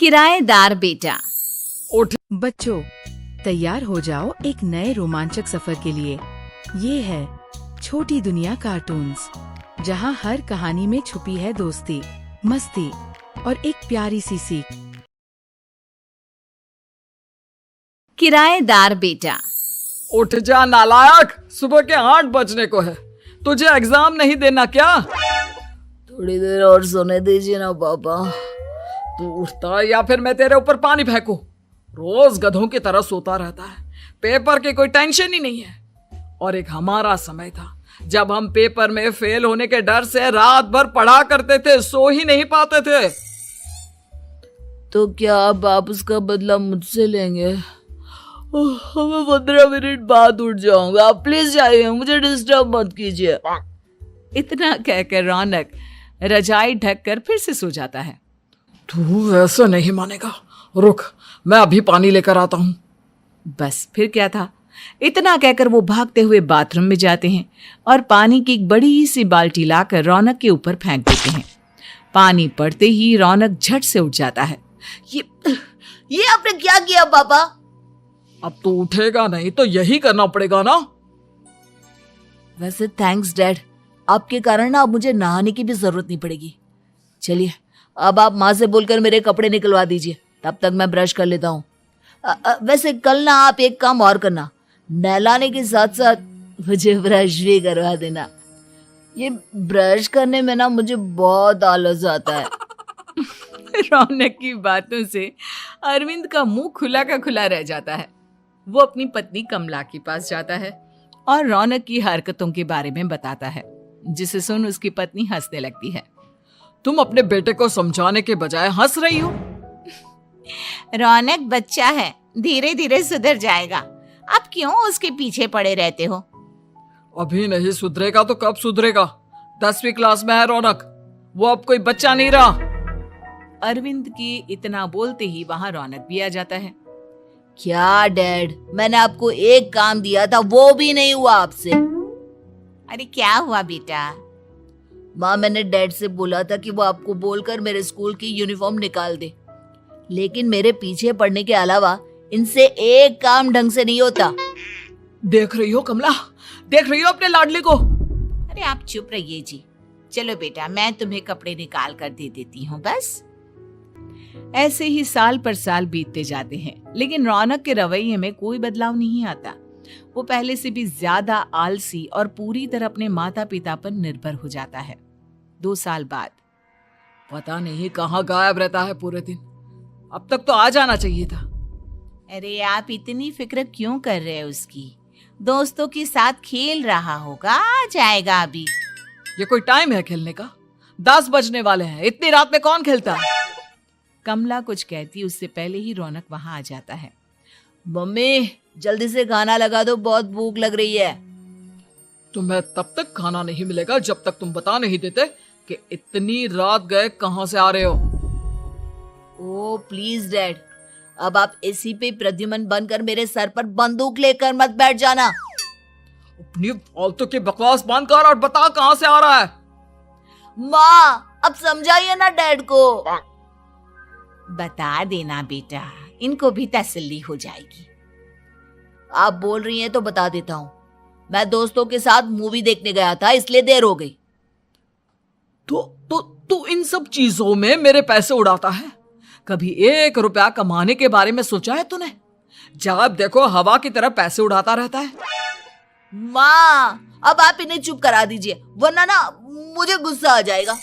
किराएदार बेटा। उठ। बच्चों, तैयार हो जाओ एक नए रोमांचक सफर के लिए। ये है छोटी दुनिया कार्टून्स, जहाँ हर कहानी में छुपी है दोस्ती, मस्ती और एक प्यारी सी सीख। किराएदार बेटा। उठ जा नालायक, सुबह के 8 बजने को है। तुझे एग्जाम नहीं देना क्या? थोड़ी देर और सोने दीजिए ना पापा। तू उठता या फिर मैं तेरे ऊपर पानी फेंकूं? रोज गधों की तरह सोता रहता है, पेपर की कोई टेंशन ही नहीं है। और एक हमारा समय था जब हम पेपर में फेल होने के डर से रात भर पढ़ा करते थे, सो ही नहीं पाते थे। तो क्या आप उसका बदला मुझसे लेंगे? मैं 15 मिनट बाद उठ जाऊंगा, आप प्लीज जाइए, मुझे डिस्टर्ब मत कीजिए। इतना कहकर रौनक रजाई ढककर फिर से सो जाता है। तू ऐसा नहीं मानेगा, रुक मैं अभी पानी लेकर आता हूँ। बस फिर क्या था, इतना कहकर वो भागते हुए बाथरूम में जाते हैं और पानी की एक बड़ी सी बाल्टी लाकर रौनक के ऊपर फेंक देते हैं। पानी पड़ते ही रौनक झट से उठ जाता है। ये आपने क्या किया पापा? अब तो उठेगा नहीं तो यही करना पड़ेगा ना। वैसे थैंक्स डैड, आपके कारण ना अब मुझे नहाने की भी जरूरत नहीं पड़ेगी। चलिए अब आप माँ से बोलकर मेरे कपड़े निकलवा दीजिए, तब तक मैं ब्रश कर लेता हूँ। वैसे कल ना आप एक काम और करना, नहलाने के साथ साथ मुझे ब्रश भी करवा देना। ये ब्रश करने में ना मुझे बहुत आलस आता है। रौनक की बातों से अरविंद का मुंह खुला का खुला रह जाता है। वो अपनी पत्नी कमला के पास जाता है और रौनक की हरकतों के बारे में बताता है, जिसे सुन उसकी पत्नी हंसने लगती है। तुम अपने बेटे को समझाने के बजाय हंस रही हो। रौनक बच्चा है, धीरे धीरे सुधर जाएगा, आप क्यों उसके पीछे पड़े रहते हो? अभी नहीं सुधरेगा तो कब सुधरेगा? 10वीं क्लास में है रौनक, वो अब कोई बच्चा नहीं रहा। अरविंद की इतना बोलते ही वहां रौनक भी आ जाता है। क्या डैड, मैंने आपको एक काम दिया था, वो भी नहीं हुआ आपसे। अरे क्या हुआ बेटा? माँ, मैंने डैड से बोला था कि वो आपको बोलकर मेरे स्कूल की यूनिफॉर्म निकाल दे, लेकिन मेरे पीछे पड़ने के अलावा इनसे एक काम ढंग से नहीं होता। देख रही हो कमला, देख रही हो अपने लाडले को? अरे आप चुप रहिए जी। चलो बेटा, मैं तुम्हें कपड़े निकाल कर दे देती हूँ। बस ऐसे ही साल पर साल बीतते जाते हैं, लेकिन रौनक के रवैये में कोई बदलाव नहीं आता। वो पहले से भी ज्यादा आलसी और पूरी तरह अपने माता पिता पर निर्भर हो जाता है। 2 साल बाद पता नहीं कहाँ गायब रहता है पूरे दिन, अब तक तो आ जाना चाहिए था। अरे आप इतनी फिक्र क्यों कर रहे हैं उसकी? दोस्तों के साथ खेल रहा होगा, आ जाएगा अभी। ये कोई टाइम है खेलने का? 10 बजने वाले हैं, इतनी रात में कौन खेलता है? कमला कुछ कहती उससे पहले ही रौनक वहां आ जाता है। मम्मी जल्दी से खाना लगा दो, बहुत भूख लग रही है। तुम्हें तब तक खाना नहीं मिलेगा जब तक तुम बता नहीं देते कि इतनी रात गए कहां से आ रहे हो। ओ प्लीज डैड, अब आप एसी पे प्रद्युमन बनकर मेरे सर पर बंदूक लेकर मत बैठ जाना। अपनी फालतू की बकवास बंद कर और बता कहां से आ रहा है। माँ अब समझाइए ना डैड को। बता देना बेटा, इनको भी तसल्ली हो जाएगी। आप बोल रही हैं तो बता देता हूँ, मैं दोस्तों के साथ मूवी देखने गया था, इसलिए देर हो गई। तो इन सब चीजों में मेरे पैसे उड़ाता है? कभी 1 रुपया कमाने के बारे में सोचा है तूने? जब देखो हवा की तरह पैसे उड़ाता रहता है। माँ अब आप इन्हें चुप करा दीजिए, वरना ना मुझे गुस्सा आ जाएगा।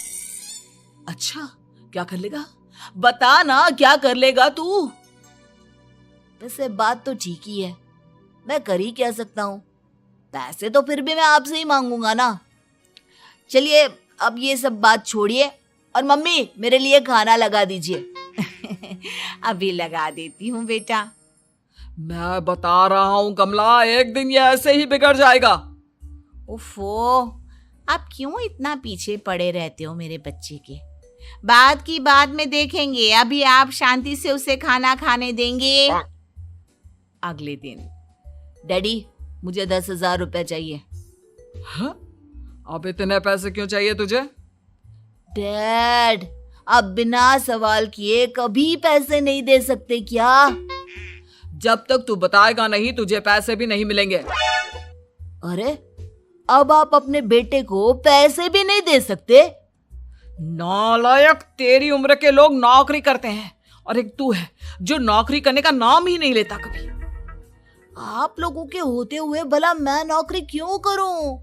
अच्छा क्या कर लेगा? बता ना क्या कर लेगा तू? वैसे बात तो ठीक ही है, मैं कर ही क्या सकता हूँ, पैसे तो फिर भी मैं आपसे ही मांगूंगा ना। चलिए अब ये सब बात छोड़िए और मम्मी मेरे लिए खाना लगा दीजिए। अभी लगा देती हूँ बेटा। मैं बता रहा हूँ कमला, एक दिन ये ऐसे ही बिगड़ जाएगा। ओफो, आप क्यों इतना पीछे पड़े रहते हो मेरे बच्चे के? बाद की बात में देखेंगे, अभी आप शांति से उसे खाना खाने देंगे। अगले दिन डैडी मुझे 10,000 रुपए चाहिए। हाँ? अब इतने पैसे क्यों चाहिए तुझे? डैड आप बिना सवाल किए कभी पैसे नहीं दे सकते क्या? जब तक तू बताएगा नहीं तुझे पैसे भी नहीं मिलेंगे। अरे, अब आप अपने बेटे को पैसे भी नहीं दे सकते? नालायक, तेरी उम्र के लोग नौकरी करते हैं और एक तू है जो नौकरी करने का नाम ही नहीं लेता कभी। आप लोगों के होते हुए भला मैं नौकरी क्यों करूं?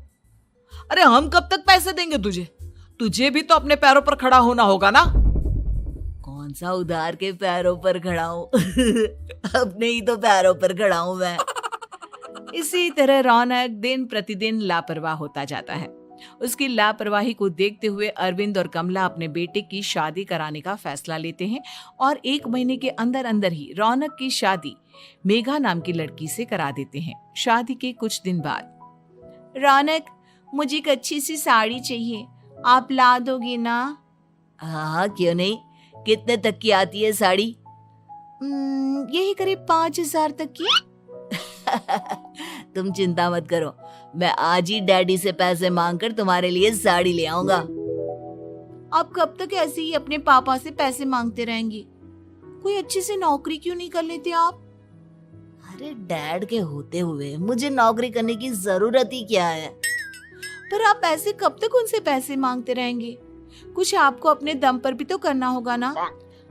अरे हम कब तक पैसे देंगे तुझे? तुझे भी तो अपने पैरों पर खड़ा होना होगा ना। कौन सा उधार के पैरों पर खड़ा हूं? अपने ही तो पैरों पर खड़ा हूं मैं। इसी तरह रौनक दिन प्रतिदिन लापरवाह होता जाता है। उसकी लापरवाही को देखते हुए अरविंद और कमला अपने बेटे की शादी कराने का फैसला लेते हैं और 1 महीने के अंदर अंदर ही रौनक की शादी मेघा नाम की लड़की से करा देते हैं। शादी के कुछ दिन बाद, रौनक, मुझे एक अच्छी सी साड़ी चाहिए, आप ला दोगी ना? हाँ, क्यों नहीं। कितने तक की आती है साड़ी? यही करीब 5,000 तक की। तुम चिंता मत करो, मैं आज ही डैडी से पैसे मांगकर तुम्हारे लिए साड़ी ले आऊंगा। आप कब तक ऐसे ही अपने पापा से पैसे मांगते रहेंगी? कोई अच्छी सी नौकरी क्यों नहीं कर लेते आप? अरे डैड के होते हुए मुझे नौकरी करने की जरूरत ही क्या है? पर आप ऐसे कब तक उनसे पैसे मांगते रहेंगे? कुछ आपको अपने दम पर भी तो करना होगा ना।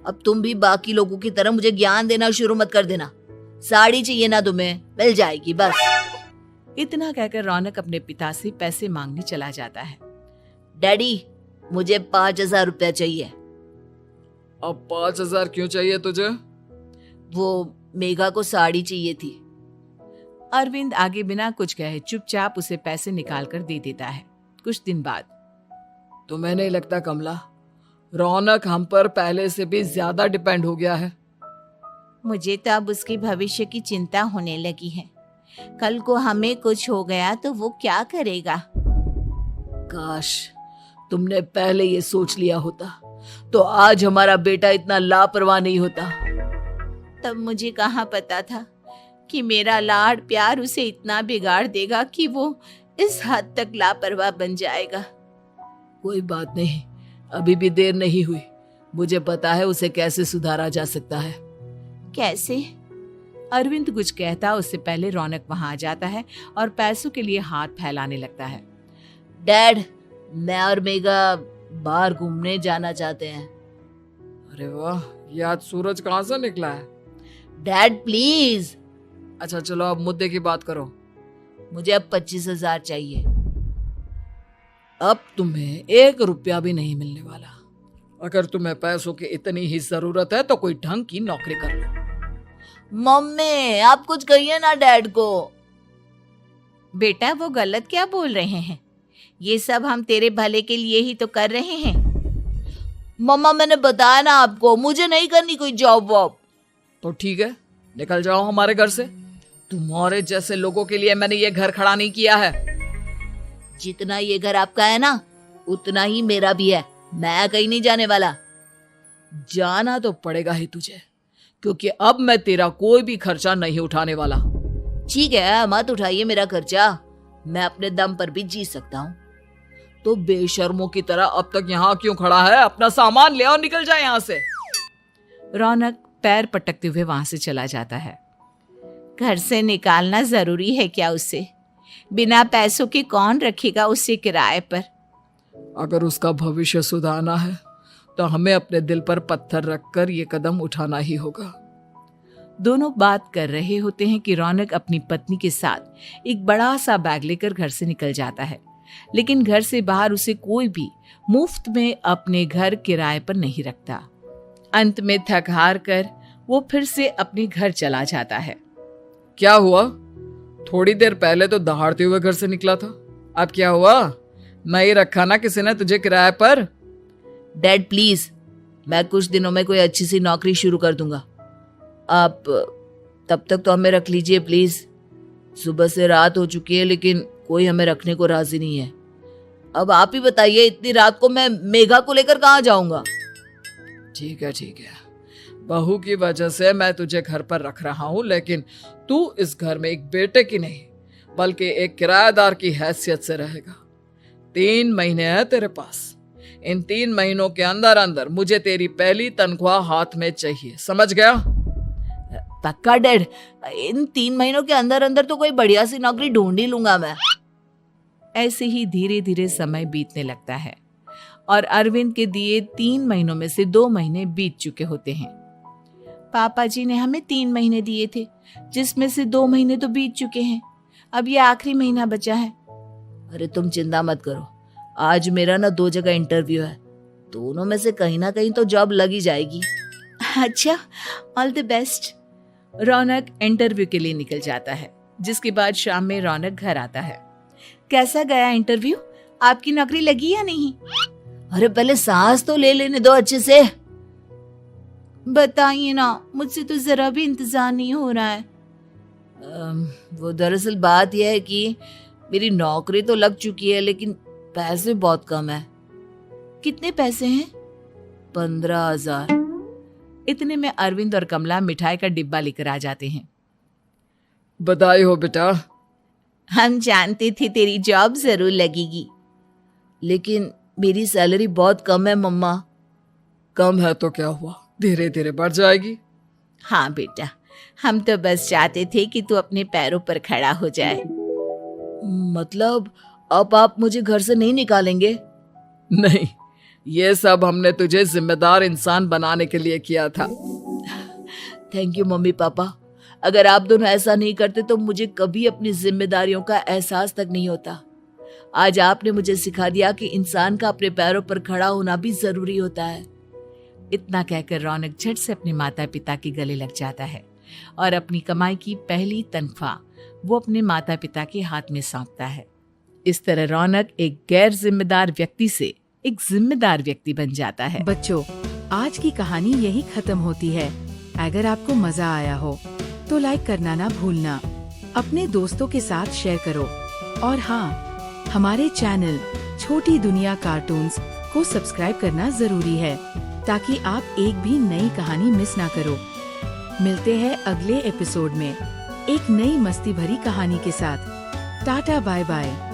अब तुम भी बाकी लोगों की तरह मुझे ज्ञान देना शुरू मत कर देना। साड़ी चाहिए ना तुम्हें, मिल जाएगी बस। इतना कहकर रौनक अपने पिता से पैसे मांगने चला जाता है। डैडी, मुझे 5,000 रुपया चाहिए। अब 5,000 क्यों चाहिए तुझे? वो मेघा को साड़ी चाहिए थी। अरविंद आगे बिना कुछ कहे चुपचाप उसे पैसे निकाल कर दे देता है। कुछ दिन बाद, तुम्हें नहीं लगता कमला, रौनक हम पर पहले से भी ज्यादा डिपेंड हो गया है? मुझे तो अब उसके भविष्य की चिंता होने लगी है। कल को हमें कुछ हो गया तो वो क्या करेगा? काश तुमने पहले ये सोच लिया होता तो आज हमारा बेटा इतना लापरवाह नहीं होता। तब मुझे कहाँ पता था कि मेरा लाड़ प्यार उसे इतना बिगाड़ देगा कि वो इस हद तक लापरवाह बन जाएगा। कोई बात नहीं, अभी भी देर नहीं हुई। मुझे पता है उसे कैसे सुधारा जा सकता है। कैसे? अरविंद कुछ कहता उससे पहले रौनक वहां आ जाता है और पैसों के लिए हाथ फैलाने लगता है। डैड, मैं और मेघा बाहर घूमने जाना चाहते हैं। अरे वाह, ये आज सूरज कहाँ से निकला है? Dad please. अच्छा चलो अब मुद्दे की बात करो। मुझे अब 25,000 चाहिए। अब तुम्हें 1 रुपया भी नहीं मिलने वाला। अगर तुम्हें पैसों की इतनी ही जरूरत है तो कोई ढंग की नौकरी कर लो। मम्मी, आप कुछ कहिए ना डैड को। बेटा, वो गलत क्या बोल रहे हैं? ये सब हम तेरे भले के लिए ही तो कर रहे हैं। मम्मा, मैंने बताया ना आपको, मुझे नहीं करनी कोई जॉब वॉब। तो ठीक है, निकल जाओ हमारे घर से। तुम्हारे जैसे लोगों के लिए मैंने ये घर खड़ा नहीं किया है। जितना ये घर आपका है ना, उतना ही मेरा भी है। मैं कहीं नहीं जाने वाला। जाना तो पड़ेगा ही तुझे, क्योंकि अब मैं तेरा कोई भी खर्चा नहीं उठाने वाला। ठीक है, मत उठाइए मेरा खर्चा, मैं अपने दम पर भी जी सकता हूँ। तो बेशर्मों की तरह अब तक यहाँ क्यों खड़ा है? अपना सामान ले और निकल जाए यहाँ से। रौनक पैर पटकते हुए वहां से चला जाता है। घर से निकालना जरूरी है क्या उसे? बिना पैसों के कौन रखेगा उसे किराए पर? अगर उसका भविष्य सुधारना है तो हमें अपने दिल पर पत्थर रखकर ये कदम उठाना ही होगा। दोनों बात कर रहे होते हैं कि रौनक अपनी पत्नी के साथ एक बड़ा सा बैग लेकर घर से निकल जाता है, लेकिन घर से बाहर उसे कोई भी मुफ्त में अपने घर किराए पर नहीं रखता। अंत में थक हार कर वो फिर से अपने घर चला जाता है। क्या हुआ? थोड़ी देर पहले तो दहाड़ते हुए घर से निकला था, अब क्या हुआ? नहीं रखा ना किसी ने तुझे किराए पर? डैड प्लीज, मैं कुछ दिनों में कोई अच्छी सी नौकरी शुरू कर दूंगा। आप तब तक तो हमें रख लीजिए प्लीज। सुबह से रात हो चुकी है लेकिन कोई हमें रखने को राजी नहीं है। अब आप ही बताइए, इतनी रात को मैं मेघा को लेकर कहाँ जाऊंगा? ठीक है ठीक है, बहू की वजह से मैं तुझे घर पर रख रहा हूँ, लेकिन तू इस घर में एक बेटे की नहीं बल्कि एक किराएदार की हैसियत से रहेगा। 3 महीने है तेरे पास, इन 3 महीनों के अंदर अंदर मुझे तेरी पहली तनख्वाह हाथ में चाहिए, समझ गया? पक्का डैड, इन 3 महीनों के अंदर अंदर तो कोई बढ़िया सी नौकरी ढूंढ ही लूंगा मैं। ऐसे ही धीरे धीरे समय बीतने लगता है और अरविंद के दिए 3 महीनों में से 2 महीने बीत चुके होते हैं। पापा जी ने हमें 3 महीने दिए थे, जिसमें से 2 महीने तो बीत चुके हैं। अब ये आखिरी महीना बचा है। अरे तुम चिंता मत करो, आज मेरा ना 2 जगह इंटरव्यू है, दोनों में से कहीं ना कहीं तो जॉब लग ही जाएगी। अच्छा, all the best. Raunak interview के लिए निकल जाता है, जिसके बाद शाम में रौनक घर आता है। कैसा गया इंटरव्यू? आपकी नौकरी लगी या नहीं? अरे पहले सांस तो ले लेने दो अच्छे से। बताइए ना, मुझसे तो जरा भी इंतजार नहीं हो रहा है। वो दरअसल बात यह है कि मेरी नौकरी तो लग चुकी है, लेकिन पैसे बहुत कम है। कितने पैसे हैं? 15,000। इतने में अरविंद और कमला मिठाई का डिब्बा लेकर आ जाते हैं। बधाई हो बेटा। हम जानते थे तेरी जॉब जरूर लगेगी। लेकिन मेरी सैलरी बहुत कम है मम्मा। कम है तो क्या हुआ, धीरे धीरे बढ़ जाएगी। हाँ बेटा, हम तो बस चाहते थे कि तू अपने पैरों पर खड़ा हो जाए। मतलब अब आप मुझे घर से नहीं निकालेंगे? नहीं, ये सब हमने तुझे जिम्मेदार इंसान बनाने के लिए किया था। Thank you mummy papa. अगर आप दोनों ऐसा नहीं करते तो मुझे कभी अपनी जिम्मेदारियों का एहसास तक नहीं होता। आज आपने मुझे सिखा दिया कि इंसान का अपने पैरों पर खड़ा होना भी जरूरी होता है। इतना कहकर रौनक झट से अपने माता पिता के गले लग जाता है और अपनी कमाई की पहली तनख्वाह वो अपने माता पिता के हाथ में सौंपता है। इस तरह रौनक एक गैर जिम्मेदार व्यक्ति से एक जिम्मेदार व्यक्ति बन जाता है। बच्चों, आज की कहानी यही खत्म होती है। अगर आपको मजा आया हो तो लाइक करना ना भूलना, अपने दोस्तों के साथ शेयर करो और हाँ, हमारे चैनल छोटी दुनिया कार्टून्स को सब्सक्राइब करना जरूरी है ताकि आप एक भी नई कहानी मिस ना करो। मिलते हैं अगले एपिसोड में एक नई मस्ती भरी कहानी के साथ। Tata bye bye.